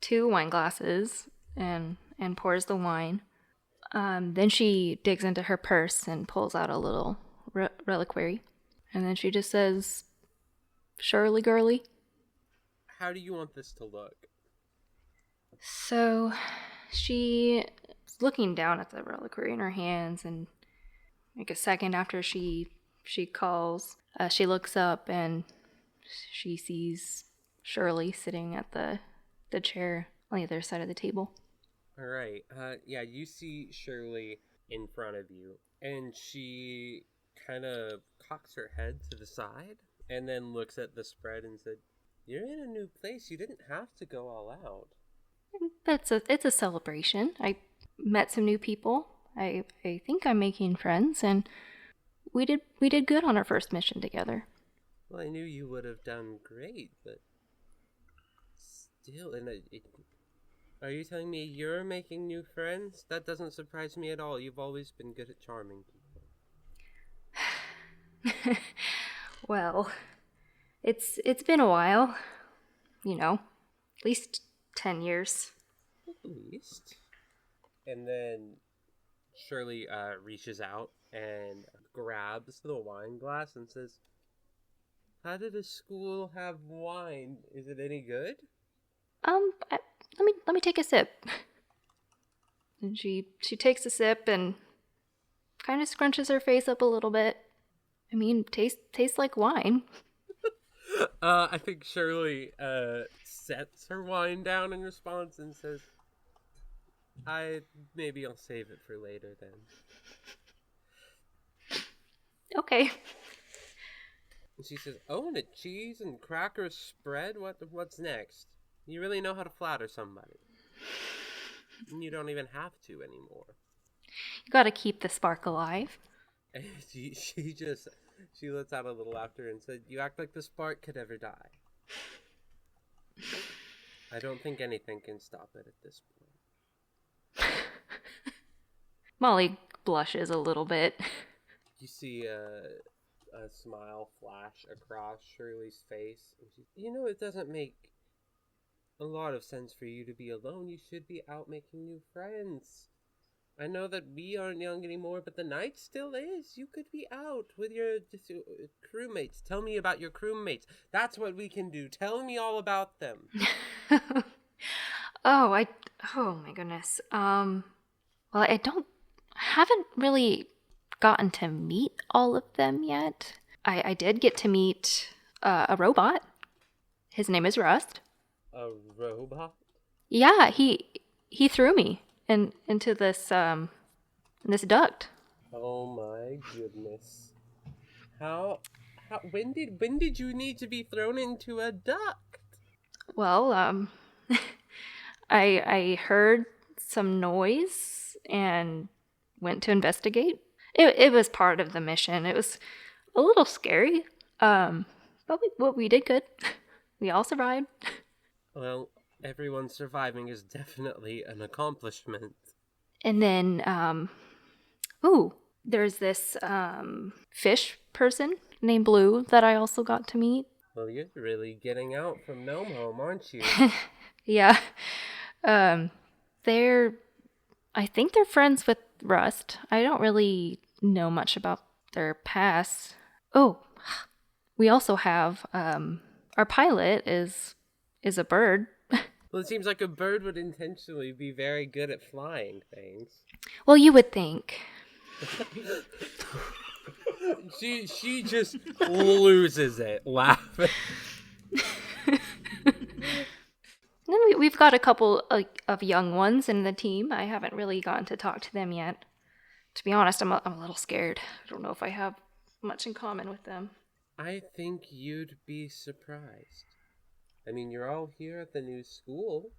2 wine glasses and pours the wine. Then she digs into her purse and pulls out a little reliquary. And then she just says, "Shirley girly." How do you want this to look? So she's looking down at the reliquary in her hands, and like a second after she calls, she looks up and she sees Shirley sitting at the chair on the other side of the table. All right. Yeah, you see Shirley in front of you, and she kind of cocks her head to the side and then looks at the spread and said, "You're in a new place. You didn't have to go all out." It's a celebration. I met some new people. I think I'm making friends, and we did good on our first mission together. Well, I knew you would have done great, but still, are you telling me you're making new friends? That doesn't surprise me at all. You've always been good at charming people. Well, it's been a while. You know, at least 10 years. At least. And then Shirley reaches out and grabs the wine glass and says, "How did a school have wine? Is it any good?" Let me take a sip. And she takes a sip and kind of scrunches her face up a little bit. I mean, tastes like wine. I think Shirley sets her wine down in response and says, maybe I'll save it for later then." Okay. And she says, "Oh, and a cheese and cracker spread? What's next? You really know how to flatter somebody. And you don't even have to anymore." You gotta keep the spark alive. And she lets out a little laughter and said, "You act like the spark could ever die." I don't think anything can stop it at this point. Molly blushes a little bit. You see a smile flash across Shirley's face. And it doesn't make a lot of sense for you to be alone. You should be out making new friends. I know that we aren't young anymore, but the night still is. You could be out with your crewmates. Tell me about your crewmates. That's what we can do. Tell me all about them. Oh my goodness. Well, I haven't really gotten to meet all of them yet. I did get to meet a robot. His name is Rust. A robot? Yeah, he threw me into this duct. Oh my goodness. How when did you need to be thrown into a duct? Well, I heard some noise and went to investigate. It was part of the mission. It was a little scary, but we did good. We all survived. Well, everyone surviving is definitely an accomplishment. And then, there's this fish person named Blue that I also got to meet. Well, you're really getting out from Gnome Home, aren't you? Yeah. I think they're friends with Rust. I don't really know much about their past. Oh, we also have, our pilot is a bird. Well, it seems like a bird would intentionally be very good at flying things. Well, you would think. She just loses it laughing. Then we've got a couple of young ones in the team. I haven't really gotten to talk to them yet. To be honest, I'm a little scared. I don't know if I have much in common with them. I think you'd be surprised. I mean, you're all here at the new school.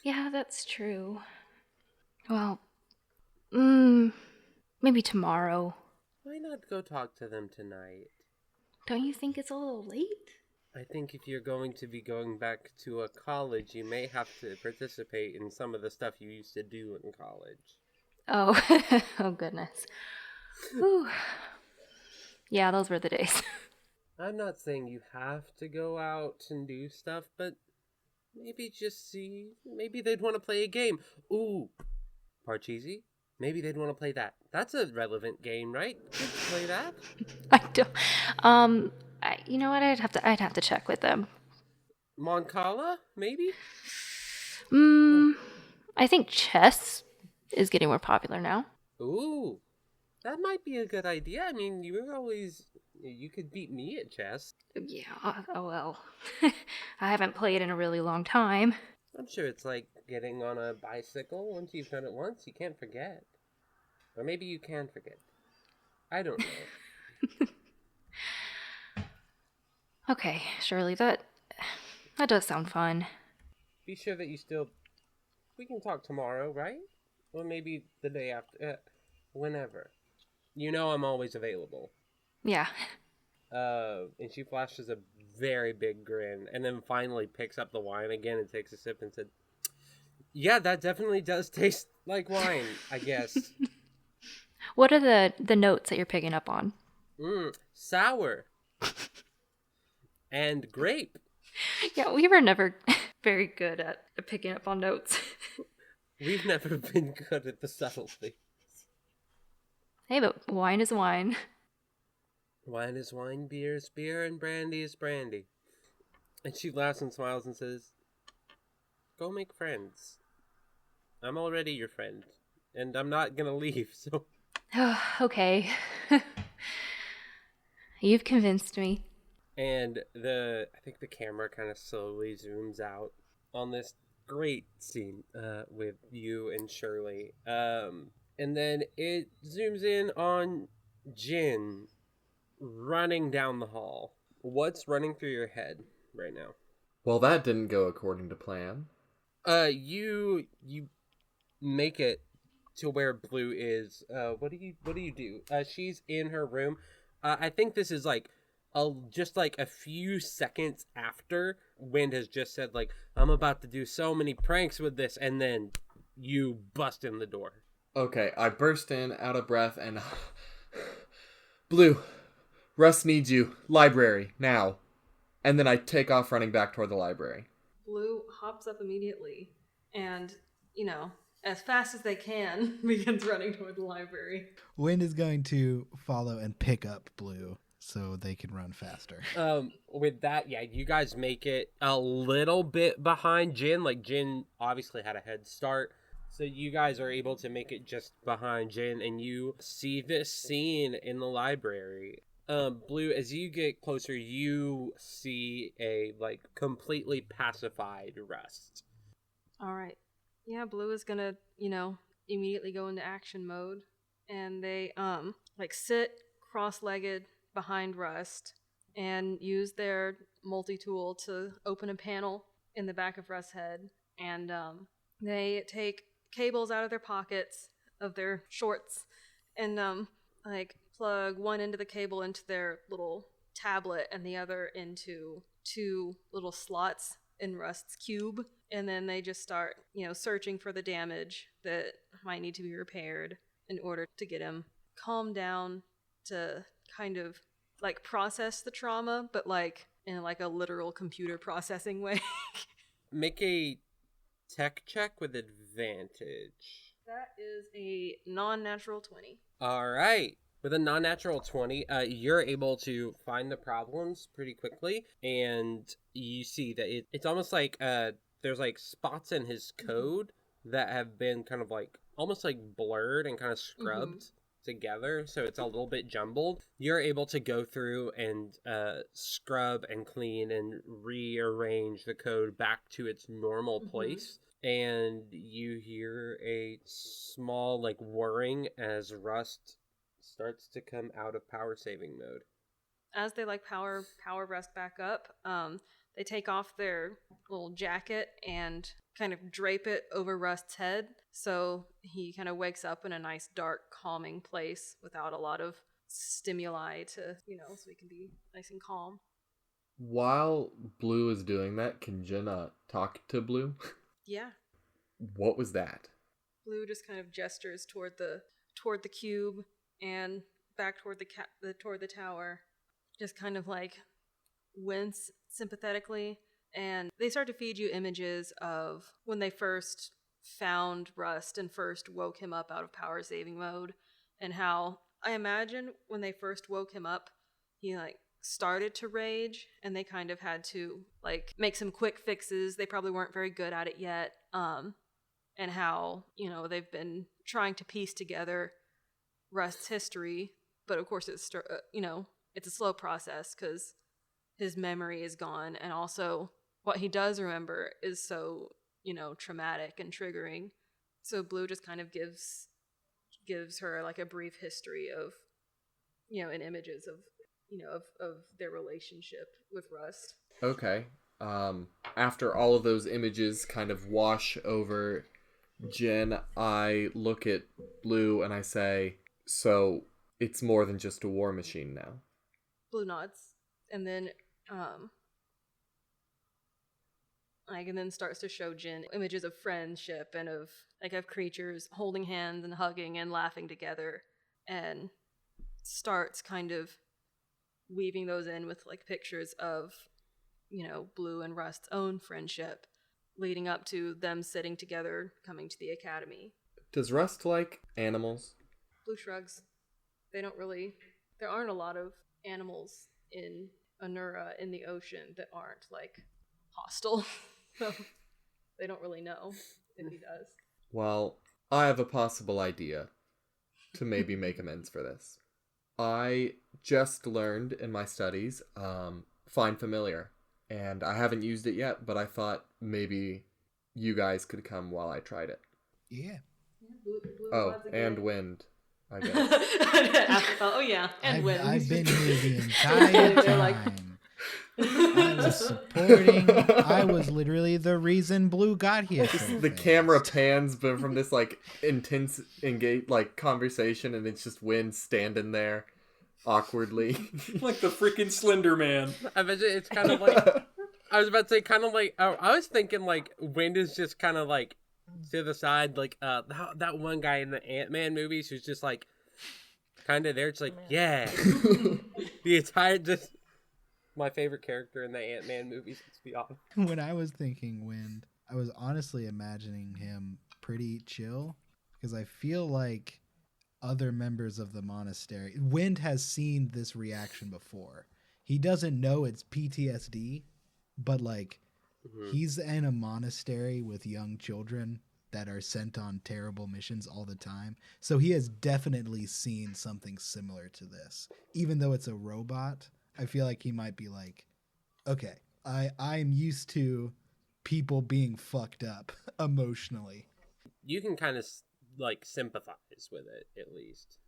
Yeah, that's true. Well, maybe tomorrow. Why not go talk to them tonight? Don't you think it's a little late? I think if you're going to be going back to a college, you may have to participate in some of the stuff you used to do in college. Oh, oh goodness. Whew. Yeah, those were the days. I'm not saying you have to go out and do stuff, but maybe just see. Maybe they'd want to play a game. Ooh, Parcheesi? Maybe they'd want to play that. That's a relevant game, right? Kids play that? I don't. You know what? I'd have to check with them. Moncala, maybe? I think chess is getting more popular now. Ooh, that might be a good idea. I mean, you could beat me at chess. Yeah, oh well. I haven't played in a really long time. I'm sure it's like getting on a bicycle. Once you've done it once, you can't forget. Or maybe you can forget. I don't know. Okay, Shirley, that does sound fun. Be sure that we can talk tomorrow, right? Or maybe the day after. Whenever. You know I'm always available. Yeah. And she flashes a very big grin and then finally picks up the wine again and takes a sip and said, yeah, that definitely does taste like wine, I guess. What are the notes that you're picking up on? Sour. And grape. Yeah, we were never very good at picking up on notes. We've never been good at the subtlety. Hey, but wine is wine. Wine is wine, beer is beer, and brandy is brandy. And she laughs and smiles and says, go make friends. I'm already your friend. And I'm not gonna leave, so... Okay. You've convinced me. And I think the camera kind of slowly zooms out on this great scene with you and Shirley. And then it zooms in on Gjin running down the hall. What's running through your head right now? Well, that didn't go according to plan. You make it to where Blue is. What do you do? She's in her room. I think this is like just like a few seconds after Wind has just said like, I'm about to do so many pranks with this, and then you bust in the door. Okay, I burst in, out of breath, and... Blue, Russ needs you. Library, now. And then I take off running back toward the library. Blue hops up immediately and, as fast as they can, begins running toward the library. Wind is going to follow and pick up Blue so they can run faster. With that, yeah, you guys make it a little bit behind Gjin. Like, Gjin obviously had a head start. So you guys are able to make it just behind Gjin, and you see this scene in the library. Blue, as you get closer, you see a, completely pacified Rust. All right. Yeah, Blue is gonna, immediately go into action mode. And they, sit cross-legged behind Rust and use their multi-tool to open a panel in the back of Rust's head. And, they take cables out of their pockets of their shorts and plug one end of the cable into their little tablet and the other into two little slots in Rust's cube, and then they just start searching for the damage that might need to be repaired in order to get him calmed down to kind of process the trauma, but in a literal computer processing way. Make a tech check with advantage. That is a non-natural 20. All right. With a non-natural 20, you're able to find the problems pretty quickly, and you see that it's almost like there's spots in his code that have been kind of almost blurred and kind of scrubbed together, so it's a little bit jumbled. You're able to go through and scrub and clean and rearrange the code back to its normal place. And you hear a small whirring as Rust starts to come out of power saving mode. As they power Rust back up, they take off their little jacket and kind of drape it over Rust's head, so he kind of wakes up in a nice dark calming place without a lot of stimuli to so he can be nice and calm. While Blue is doing that, can Jenna talk to Blue? Yeah. What was that? Blue just kind of gestures toward the cube and back toward the tower. just kind of like wince sympathetically, and they start to feed you images of when they first found Rust and first woke him up out of power saving mode, and how I imagine when they first woke him up, he like started to rage, and they kind of had to like make some quick fixes. They probably weren't very good at it yet, and how, you know, they've been trying to piece together Rust's history, but of course it's you know, it's a slow process because his memory is gone, and also what he does remember is so, you know, traumatic and triggering. So Blue just kind of gives her like a brief history of, you know, and images of, you know, of their relationship with Rust. Okay. After all of those images kind of wash over Gjin, I look at Blue and I say, so it's more than just a war machine now. Blue nods, and then and then starts to show Gjin images of friendship and of creatures holding hands and hugging and laughing together, and starts kind of weaving those in with like pictures of, you know, Blue and Rust's own friendship leading up to them sitting together coming to the academy. Does Rust like animals? Blue shrugs. There aren't a lot of animals in Anura in the ocean that aren't like hostile. So they don't really know if he does. Well, I have a possible idea to maybe make amends for this. I just learned in my studies, Find Familiar, and I haven't used it yet, but I thought maybe you guys could come while I tried it. Yeah. Blue and Wind, I guess. Oh yeah, and Wind. I've been here the entire time. I was supporting. I was literally the reason Blue got here. The camera pans from this like intense conversation, and it's just Wind standing there awkwardly, like the freaking Slender Man. I bet it's kind of like I was about to say, kind of like I was thinking like Wind is just kind of like to the side, like that one guy in the Ant-Man movies who's just like kind of there. It's like yeah, the entire just. My favorite character in the Ant-Man movies, let's be honest. When I was thinking Wind, I was honestly imagining him pretty chill, because I feel like other members of the monastery, Wind has seen this reaction before. He doesn't know it's PTSD, but like he's in a monastery with young children that are sent on terrible missions all the time. So he has definitely seen something similar to this. Even though it's a robot, I feel like he might be like, okay, I'm used to people being fucked up emotionally. You can kind of like sympathize with it, at least.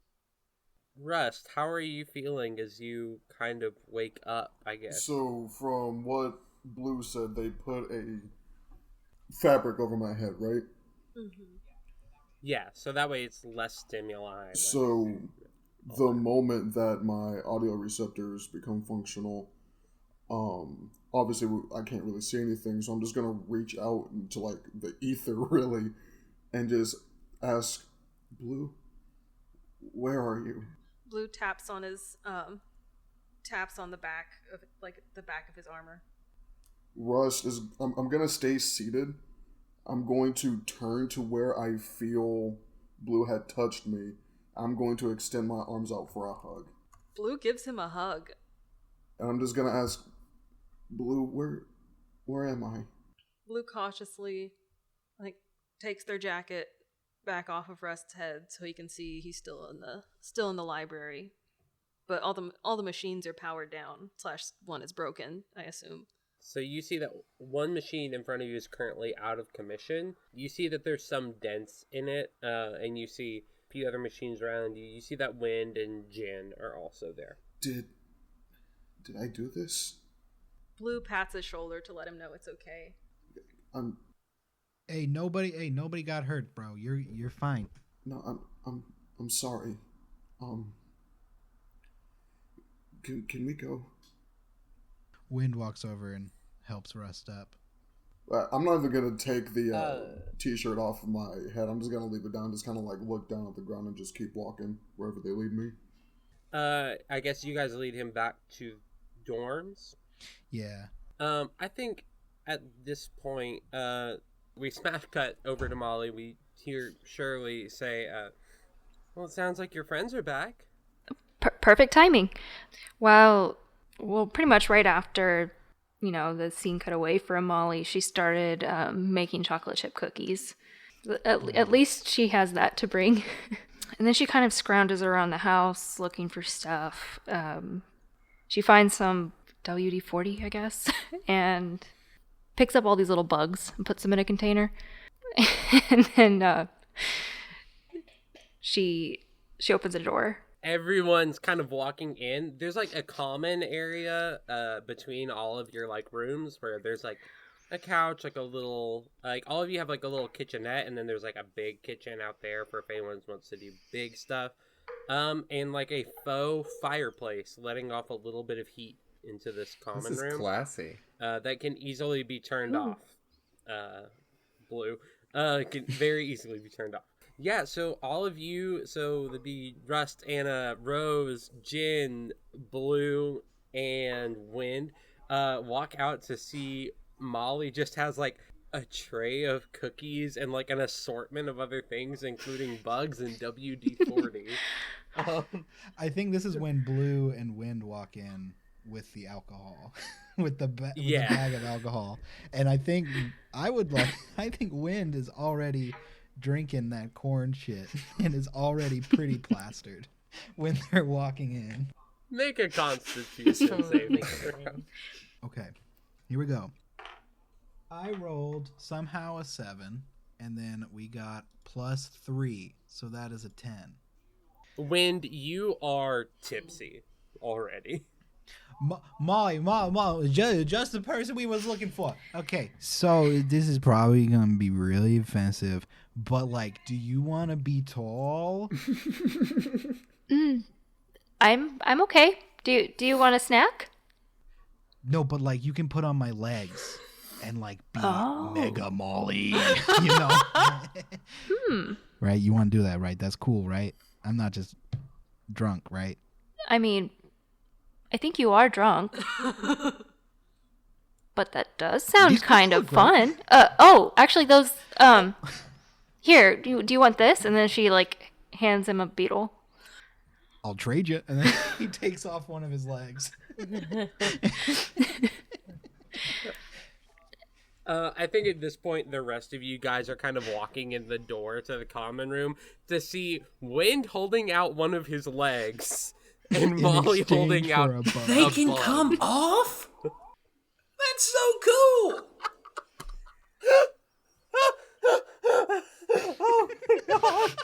Rust, how are you feeling as you kind of wake up, I guess? So from what Blue said, they put a fabric over my head, right? Mm-hmm. Yeah, so that way it's less stimuli. So the moment that my audio receptors become functional, obviously I can't really see anything, so I'm just gonna reach out into like the ether really and just ask Blue, where are you? Blue taps on his taps on the back of his armor. Rust is I'm gonna stay seated. I'm going to turn to where I feel Blue had touched me. I'm going to extend my arms out for a hug. Blue gives him a hug. And I'm just going to ask, Blue, where am I? Blue cautiously, takes their jacket back off of Rust's head so he can see he's still in the library. But all the machines are powered down. / one is broken, I assume. So you see that one machine in front of you is currently out of commission. You see that there's some dents in it, and you see few other machines around you. You see that Wind and Gjin are also there. Did I do this? Blue pats his shoulder to let him know it's okay. Hey, nobody got hurt, bro. You're fine. No, I'm sorry. Can we go? Wind walks over and helps Rust up. I'm not even gonna take the t-shirt off of my head. I'm just gonna leave it down. Just kind of like look down at the ground and just keep walking wherever they lead me. I guess you guys lead him back to dorms. Yeah. I think at this point, we smash cut over to Molly. We hear Shirley say, well, it sounds like your friends are back. Perfect timing. Well, pretty much right after, the scene cut away from Molly, she started making chocolate chip cookies. At least she has that to bring. And then she kind of scrounges around the house looking for stuff. She finds some WD-40, I guess, and picks up all these little bugs and puts them in a container. And then she opens a door. Everyone's kind of walking in. There's like a common area between all of your like rooms where there's like a couch, like a little, like all of you have like a little kitchenette, and then there's like a big kitchen out there for if anyone wants to do big stuff. And like a faux fireplace letting off a little bit of heat into this common room. This is classy. That can easily be turned off. Blue. Can very easily be turned off. Yeah, so all of you, so there'd be Rust, Anna, Rose, Gjin, Blue, and Wind, walk out to see Molly just has like a tray of cookies and like an assortment of other things, including bugs and WD-40. I think this is when Blue and Wind walk in with the alcohol, with the bag of alcohol, and I think Wind is already drinking that corn shit and is already pretty plastered when they're walking in. Make a Constitution saving throw. Okay, here we go. I rolled somehow a 7, and then we got +3, so that is a 10. Wind, you are tipsy already. Molly, just the person we was looking for. Okay, so this is probably gonna be really offensive, but like, do you want to be tall? I'm okay. Do you want a snack? No, but like, you can put on my legs and like be Mega Molly, Right? You want to do that, right? That's cool, right? I'm not just drunk, right? I mean, I think you are drunk. But that does sound kind of fun. Actually those here, do you want this? And then she like hands him a beetle. I'll trade you. And then he takes off one of his legs. I think at this point, the rest of you guys are kind of walking in the door to the common room to see Wind holding out one of his legs and Molly holding out a bug. They can come off? That's so cool! Oh my god!